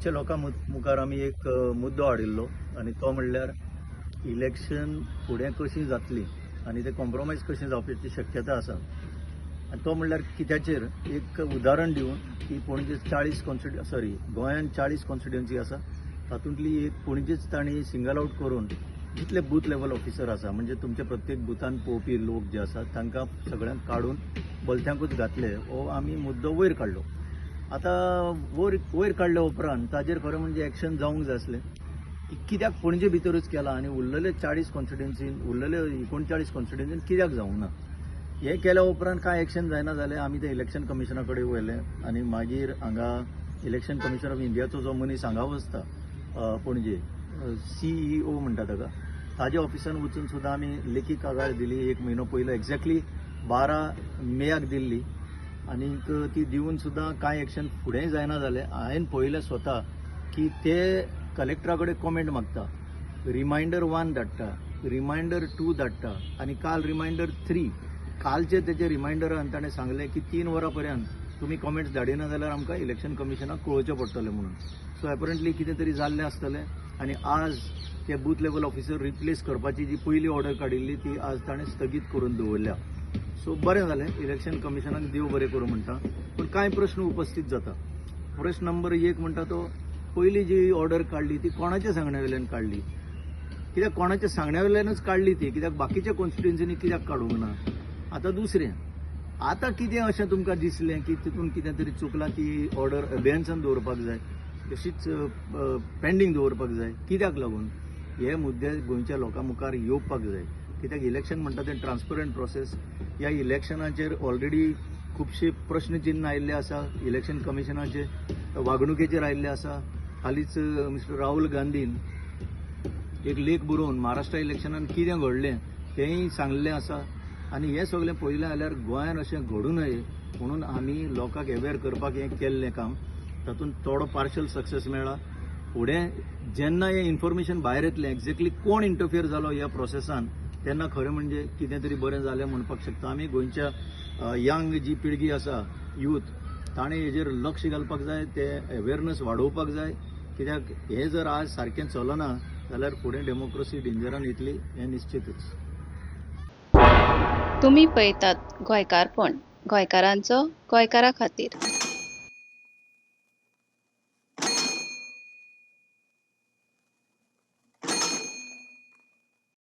गोंयच्या लोकां मुखार आमी एक मुद्दो हाडिल्लो आनी तो म्हणल्यार इलेक्शन फुडें कशी जातली आनी ते कॉम्प्रोमायज कशें जावपाची शक्यता आसा. आनी तो म्हणल्यार कित्याचेर एक उदाहरण दिवन की पणजे 40 गोंयान 40 कॉन्स्टिट्युएन्सी आसा, तातूंतली एक पणजेच तांणी सिंगल आउट करून जितले बूथ लेवल ऑफिसर आसा म्हणजे तुमच्या प्रत्येक बुथान पळोवपी लोक जे आसात तांकां सगळ्यांक काडून बलथ्यांकूच घातले हो आमी मुद्दो वयर काडलो. आतां वयर काडल्या उपरांत ताजेर खरें म्हणजे एक्शन जावंक जाय आसलें की कित्याक पणजे भितरूच केला आनी उरलेले 40 कॉन्स्टिट्युएन्सीन उरलेले 39 कॉन्स्टिट्युएन्सीन कित्याक जावंक ना. हे केल्या उपरांत कांय एक्शन जायना जालें आमी ते इलेक्शन कमिशना कडेन वयले आनी मागीर हांगा इलेक्शन कमिशन ऑफ इंडियाचो जो मनीस हांगा बसता पणजे CEO म्हणटा ताका, ताज्या ऑफिसान वचून सुद्दां आमी लेखी कागाळ दिली. 1 म्हयनो पयलो एक्झॅक्टली 12 मेक दिल्ली आनीक ती दिवन सुद्दां कांय एक्शन फुडेंय जायना जालें. हांवें पळयलें स्वता की ते कलेक्टरा कडेन कॉमेंट मागता, रिमांयडर 1 धाडटा, रिमांयडर 2 धाडटा आनी काल रिमांयडर 3. कालचे तेजे रिमांयडरान ताणें सांगलें की 3 वरां पर्यंत तुमी कॉमेंट्स धाडिना जाल्यार आमकां इलेक्शन कमिशनाक कळोवचें पडटलें म्हणून. सो एपरंटली कितें तरी जाल्लें आसतलें आनी आज ते बूथ लेवल ऑफिसर रिप्लेस करपाची जी पयली ऑर्डर काडिल्ली ती आज ताणें स्थगीत करून दवरल्या. सो बरें जालें, इलेक्शन कमिशनाक देव बरें करूं म्हणटा. पूण कांय प्रश्न उपस्थित जाता. प्रश्न नंबर 1 म्हणटा तो पयली जी ऑर्डर काडली ती कोणाच्या सांगण्या वयल्यान काडली, कित्याक कोणाच्या सांगण्या वयल्यानूच काडली ती, कित्याक बाकीच्या कॉन्स्टिट्युएन्सीनी कित्याक काडूंक ना. आतां दुसरें, आतां कितें अशें तुमकां दिसलें की तितून कितें तरी चुकलां ती ऑर्डर अबेन्सान दवरपाक जाय, तशीच पेंडींग दवरपाक जाय, कित्याक लागून हे मुद्दे गोंयच्या लोकां मुखार येवपाक जाय. कित्याक इलेक्शन म्हणटा तें ट्रान्सपरंट प्रोसेस. ह्या इलेक्शनाचेर ऑलरेडी खुबशे प्रश्न चिन्ह आयिल्ले आसा. इलेक्शन कमिशनाचे वागणुकेचेर आयिल्ले आसा. हालींच मिस्टर राहुल गांधीन एक लेख बरोवन महाराष्ट्र इलेक्शनान कितें घडलें तेंय सांगलें आसा. आनी हें सगळें पळयलें जाल्यार गोंयान अशें घडूं नये म्हणून आमी लोकांक अवेअर करपाक हें केल्लें काम. तातूंत थोडो पार्शल सक्सेस मेळ्ळा. फुडें जेन्ना हें इन्फॉर्मेशन भायर येतलें एक्झॅक्टली कोण इंटरफियर जालो ह्या प्रोसेसान तेन्ना खरें म्हणजे कितें तरी बरें जालें म्हणपाक शकता आमी. गोंयच्या यंग जी पिळगी आसा, यूथ, ताणें हेजेर लक्ष घालपाक जाय, ते अवेअरनेस वाडोवपाक जाय. कित्याक हें जर आज सारकें चलना जाल्यार फुडें डेमोक्रेसी डेंजरान येतली हें निश्चितच. तुम्ही पळयतात गोंयकारपण, गोंयकारांचो गोंयकारा खातीर.